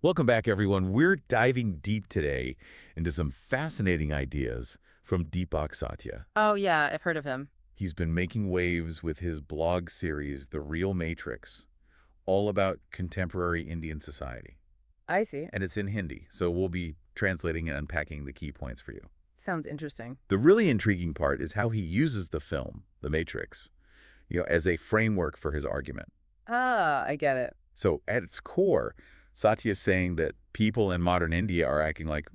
Welcome back, everyone. We're diving deep today into some fascinating ideas from Deepakk Satya. Oh, yeah, I've heard of him. He's been making waves with his blog series, The Real Matrix, all about contemporary Indian society. I see. And it's in Hindi, so we'll be translating and unpacking the key points for you. Sounds interesting. The really intriguing part is how he uses the film, The Matrix, as a framework for his argument. Ah, I get it. So at its core, Satya is saying that people in modern India are acting like,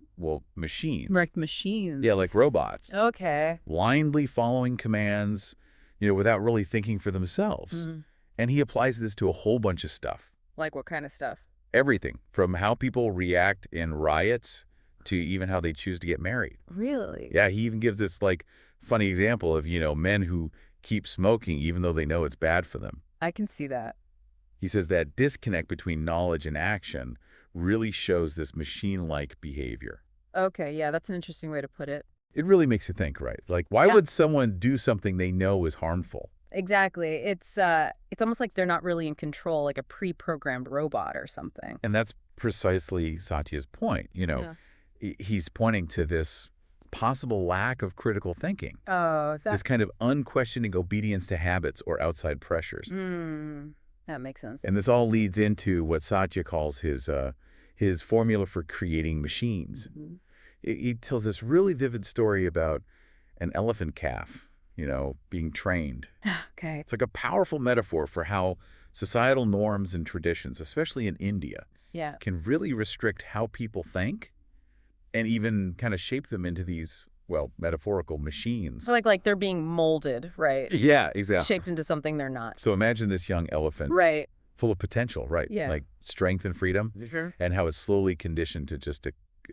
machines. Like machines. Yeah, like robots. Okay. Blindly following commands, without really thinking for themselves. And he applies this to a whole bunch of stuff. Like what kind of stuff? Everything, from how people react in riots to even how they choose to get married. Really? Yeah, he even gives this, funny example of, men who keep smoking even though they know it's bad for them. I can see that. He says that disconnect between knowledge and action really shows this machine-like behavior. Okay, yeah, that's an interesting way to put it. It really makes you think, right? Why would someone do something they know is harmful? Exactly. It's almost like they're not really in control, like a pre-programmed robot or something. And that's precisely Satya's point. He's pointing to this possible lack of critical thinking. Oh, is that... This kind of unquestioning obedience to habits or outside pressures. That makes sense. And this all leads into what Satya calls his formula for creating machines. He tells this really vivid story about an elephant calf, being trained. Okay. It's like a powerful metaphor for how societal norms and traditions, especially in India, can really restrict how people think and even kind of shape them into these, metaphorical machines. Like they're being molded, right? Yeah, exactly. Shaped into something they're not. So imagine this young elephant. Right. Full of potential, right? Yeah. Like strength and freedom. Sure. And how it's slowly conditioned to just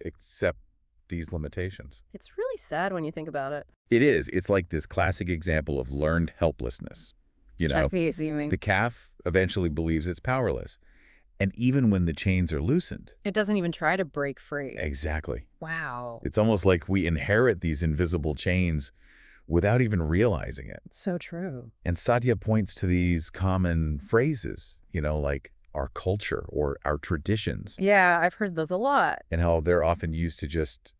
accept these limitations. It's really sad when you think about it. It is. It's like this classic example of learned helplessness. The calf eventually believes it's powerless. And even when the chains are loosened, it doesn't even try to break free. Exactly. Wow. It's almost like we inherit these invisible chains without even realizing it. So true. And Satya points to these common phrases, like our culture or our traditions. Yeah, I've heard those a lot. And how they're often used to just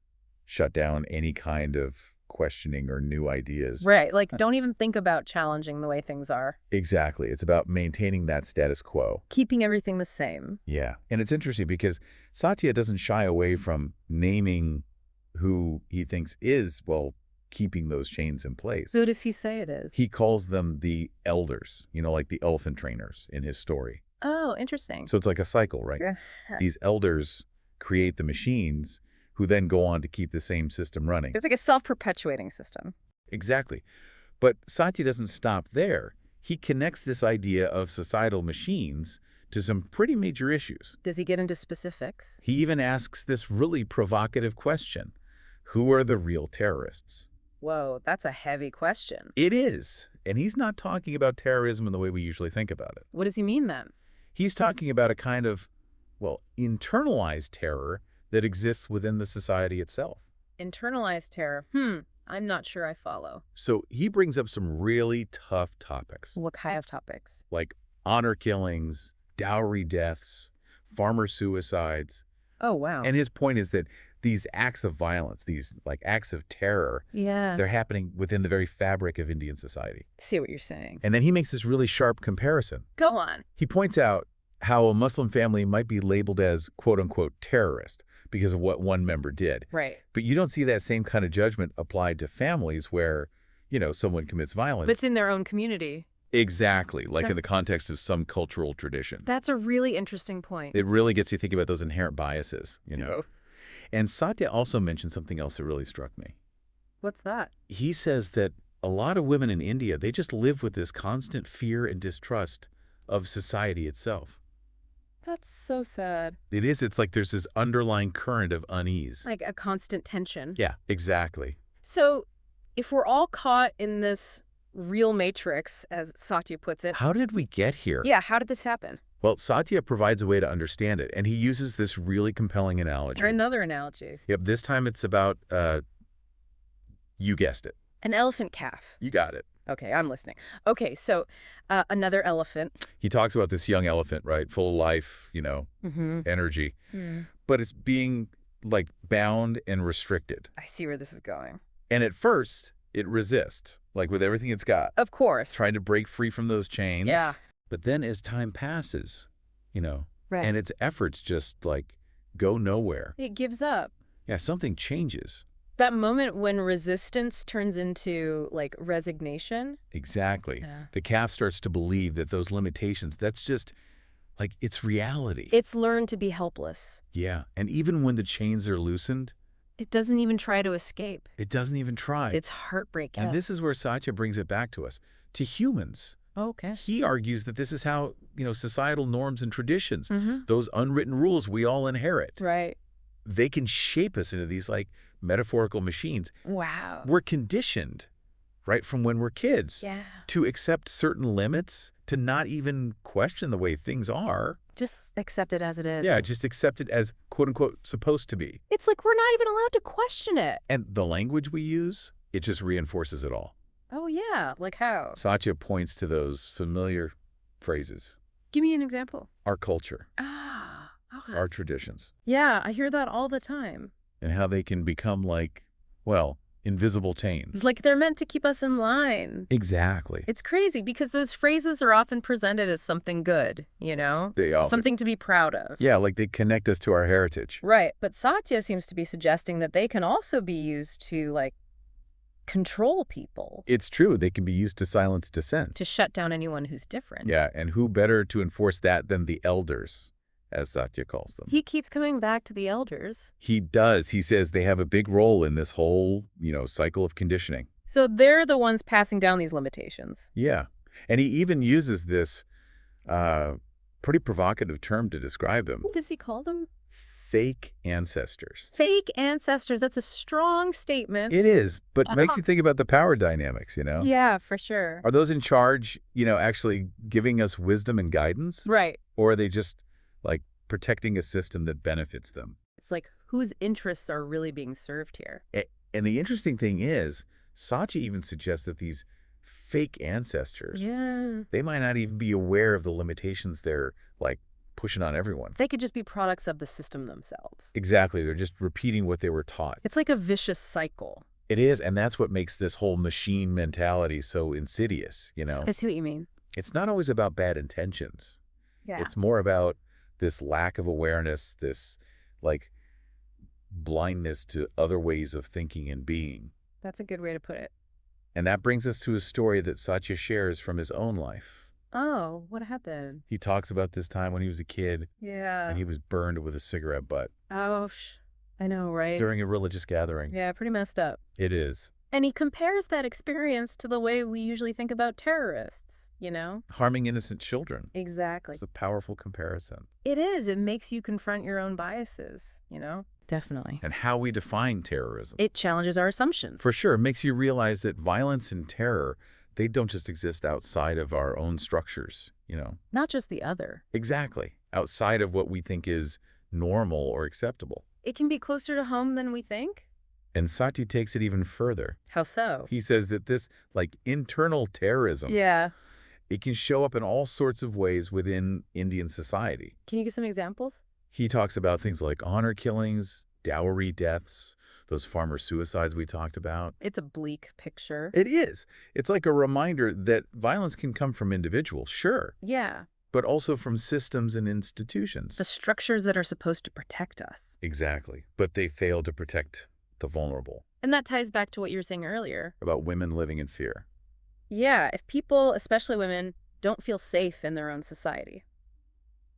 shut down any kind of questioning or new ideas. Right, like don't even think about challenging the way things are. Exactly. It's about maintaining that status quo. Keeping everything the same. Yeah. And it's interesting because Satya doesn't shy away from naming who he thinks is, keeping those chains in place. Who does he say it is? He calls them the elders, like the elephant trainers in his story. Oh, interesting. So it's like a cycle, right? Yeah. These elders create the machines who then go on to keep the same system running. It's like a self-perpetuating system. Exactly. But Satya doesn't stop there. He connects this idea of societal machines to some pretty major issues. Does he get into specifics? He even asks this really provocative question. Who are the real terrorists? Whoa, that's a heavy question. It is. And he's not talking about terrorism in the way we usually think about it. What does he mean then? He's talking about a kind of, internalized terror that exists within the society itself. Internalized terror. I'm not sure I follow. So he brings up some really tough topics. What kind of topics? Like honor killings, dowry deaths, farmer suicides. Oh, wow. And his point is that these acts of violence, these acts of terror, they're happening within the very fabric of Indian society. See what you're saying. And then he makes this really sharp comparison. Go on. He points out how a Muslim family might be labeled as quote-unquote terrorist because of what one member did. Right. But you don't see that same kind of judgment applied to families where, someone commits violence. But it's in their own community. Exactly, like in the context of some cultural tradition. That's a really interesting point. It really gets you thinking about those inherent biases, And Satya also mentioned something else that really struck me. What's that? He says that a lot of women in India, they just live with this constant fear and distrust of society itself. That's so sad. It is. It's like there's this underlying current of unease. Like a constant tension. Yeah, exactly. So if we're all caught in this real matrix, as Satya puts it. How did we get here? Yeah, how did this happen? Well, Satya provides a way to understand it, and he uses this really compelling analogy. Or another analogy. Yep, this time it's about, you guessed it. An elephant calf. You got it. Okay, I'm listening. Okay, so another elephant. He talks about this young elephant, right? Full of life, energy. Mm. But it's being, like, bound and restricted. I see where this is going. And at first, it resists, like with everything it's got. Of course. Trying to break free from those chains. Yeah. But then as time passes, right. and its efforts just, like, go nowhere. It gives up. Yeah, something changes. That moment when resistance turns into, like, resignation. Exactly. Yeah. The calf starts to believe that those limitations, that's just, like, it's reality. It's learned to be helpless. Yeah, and even when the chains are loosened, it doesn't even try to escape. It doesn't even try. It's heartbreaking. And this is where Satya brings it back to us. To humans. Okay. He argues that this is how, societal norms and traditions, those unwritten rules we all inherit. Right. They can shape us into these, like, metaphorical machines. Wow. We're conditioned, right, from when we're kids. Yeah. To accept certain limits, to not even question the way things are. Just accept it as it is. Yeah, just accept it as, quote-unquote, supposed to be. It's like we're not even allowed to question it. And the language we use, it just reinforces it all. Oh, yeah. Like how? Satya points to those familiar phrases. Give me an example. Our culture. Ah, okay. Our traditions. Yeah, I hear that all the time. And how they can become like, well, invisible chains. It's like they're meant to keep us in line. Exactly. It's crazy because those phrases are often presented as something good, They are. Something to be proud of. Yeah, like they connect us to our heritage. Right. But Satya seems to be suggesting that they can also be used to, like, control people. It's true. They can be used to silence dissent. To shut down anyone who's different. Yeah, and who better to enforce that than the elders, as Satya calls them. He keeps coming back to the elders. He does. He says they have a big role in this whole, cycle of conditioning. So they're the ones passing down these limitations. Yeah. And he even uses this pretty provocative term to describe them. What does he call them? Fake ancestors. Fake ancestors. That's a strong statement. It is, but makes you think about the power dynamics, Yeah, for sure. Are those in charge, actually giving us wisdom and guidance? Right. Or are they just, like, protecting a system that benefits them? It's like, whose interests are really being served here? And the interesting thing is, Satya even suggests that these fake ancestors, they might not even be aware of the limitations they're, like, pushing on everyone. They could just be products of the system themselves. Exactly. They're just repeating what they were taught. It's like a vicious cycle. It is, and that's what makes this whole machine mentality so insidious, I see what you mean. It's not always about bad intentions. Yeah. It's more about this lack of awareness, this, like, blindness to other ways of thinking and being. That's a good way to put it. And that brings us to a story that Satya shares from his own life. Oh, what happened? He talks about this time when he was a kid. Yeah. And he was burned with a cigarette butt. Oh, I know, right? During a religious gathering. Yeah, pretty messed up. It is. And he compares that experience to the way we usually think about terrorists, Harming innocent children. Exactly. It's a powerful comparison. It is. It makes you confront your own biases, Definitely. And how we define terrorism. It challenges our assumptions. For sure. It makes you realize that violence and terror, they don't just exist outside of our own structures, Not just the other. Exactly. Outside of what we think is normal or acceptable. It can be closer to home than we think. And Satya takes it even further. How so? He says that this, like, internal terrorism, it can show up in all sorts of ways within Indian society. Can you give some examples? He talks about things like honor killings, dowry deaths, those farmer suicides we talked about. It's a bleak picture. It is. It's like a reminder that violence can come from individuals, sure. Yeah. But also from systems and institutions. The structures that are supposed to protect us. Exactly. But they fail to protect the vulnerable. And that ties back to what you were saying earlier. About women living in fear. Yeah, if people, especially women, don't feel safe in their own society.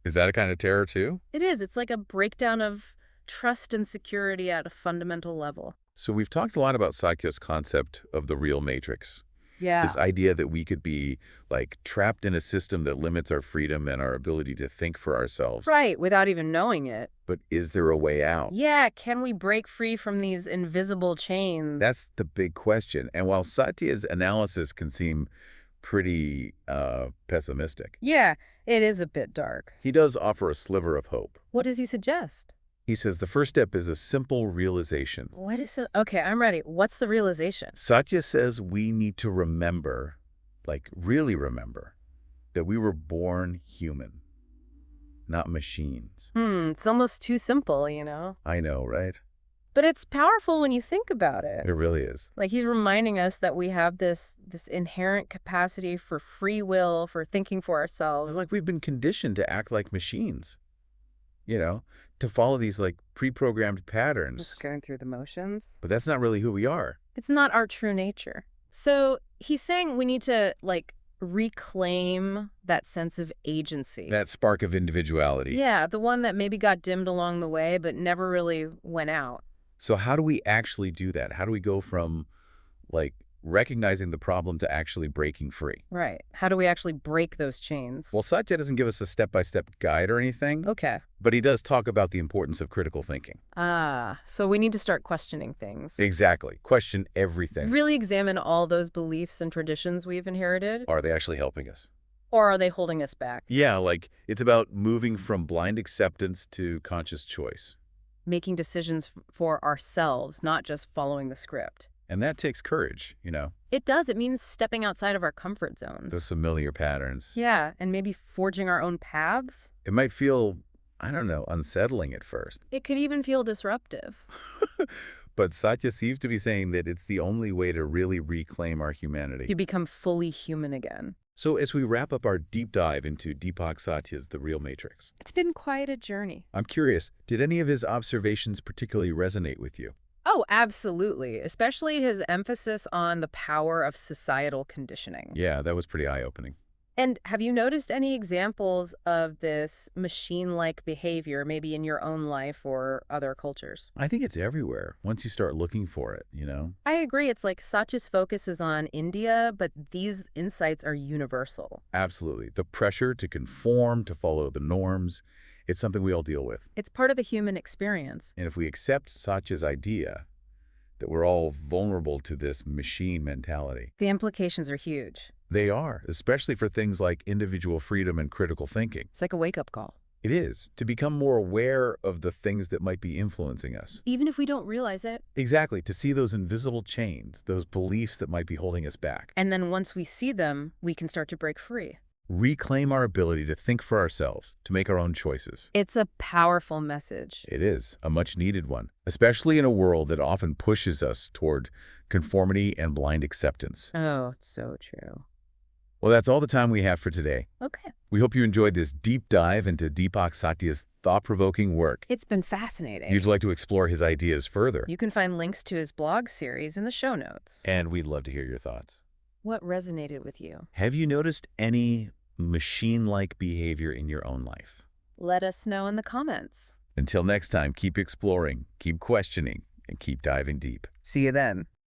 Is that a kind of terror too? It is. It's like a breakdown of trust and security at a fundamental level. So we've talked a lot about Satya's concept of the real matrix. Yeah. This idea that we could be, like, trapped in a system that limits our freedom and our ability to think for ourselves. Right, without even knowing it. But is there a way out? Yeah, can we break free from these invisible chains? That's the big question. And while Satya's analysis can seem pretty pessimistic. Yeah, it is a bit dark. He does offer a sliver of hope. What does he suggest? He says the first step is a simple realization. What is it? Okay, I'm ready. What's the realization? Satya says we need to remember, like really remember, that we were born human, not machines. It's almost too simple, I know, right? But it's powerful when you think about it. It really is. Like he's reminding us that we have this inherent capacity for free will, for thinking for ourselves. It's like we've been conditioned to act like machines, to follow these like pre-programmed patterns. Just going through the motions. But that's not really who we are. It's not our true nature. So he's saying we need to reclaim that sense of agency. That spark of individuality. Yeah, the one that maybe got dimmed along the way but never really went out. So how do we actually do that? How do we go from recognizing the problem to actually breaking free? Right. How do we actually break those chains? Well, Satya doesn't give us a step-by-step guide or anything. Okay. But he does talk about the importance of critical thinking. So we need to start questioning things. Exactly. Question everything. Really examine all those beliefs and traditions we've inherited. Are they actually helping us? Or are they holding us back? Yeah, it's about moving from blind acceptance to conscious choice. Making decisions for ourselves, not just following the script. And that takes courage, It does. It means stepping outside of our comfort zones. Those familiar patterns. Yeah, and maybe forging our own paths. It might feel, I don't know, unsettling at first. It could even feel disruptive. But Satya seems to be saying that it's the only way to really reclaim our humanity. You become fully human again. So as we wrap up our deep dive into Deepakk Satya's The Real Matrix. It's been quite a journey. I'm curious, did any of his observations particularly resonate with you? Oh, absolutely. Especially his emphasis on the power of societal conditioning. Yeah, that was pretty eye-opening. And have you noticed any examples of this machine-like behavior, maybe in your own life or other cultures? I think it's everywhere, once you start looking for it, I agree. It's like Satya's focus is on India, but these insights are universal. Absolutely. The pressure to conform, to follow the norms, it's something we all deal with. It's part of the human experience. And if we accept Satya's idea that we're all vulnerable to this machine mentality. The implications are huge. They are, especially for things like individual freedom and critical thinking. It's like a wake-up call. It is, to become more aware of the things that might be influencing us. Even if we don't realize it. Exactly, to see those invisible chains, those beliefs that might be holding us back. And then once we see them, we can start to break free. Reclaim our ability to think for ourselves, to make our own choices. It's a powerful message. It is, a much-needed one, especially in a world that often pushes us toward conformity and blind acceptance. Oh, it's so true. Well, that's all the time we have for today. Okay. We hope you enjoyed this deep dive into Deepakk Satya's thought-provoking work. It's been fascinating. You'd like to explore his ideas further. You can find links to his blog series in the show notes. And we'd love to hear your thoughts. What resonated with you? Have you noticed any machine-like behavior in your own life? Let us know in the comments. Until next time, keep exploring, keep questioning, and keep diving deep. See you then.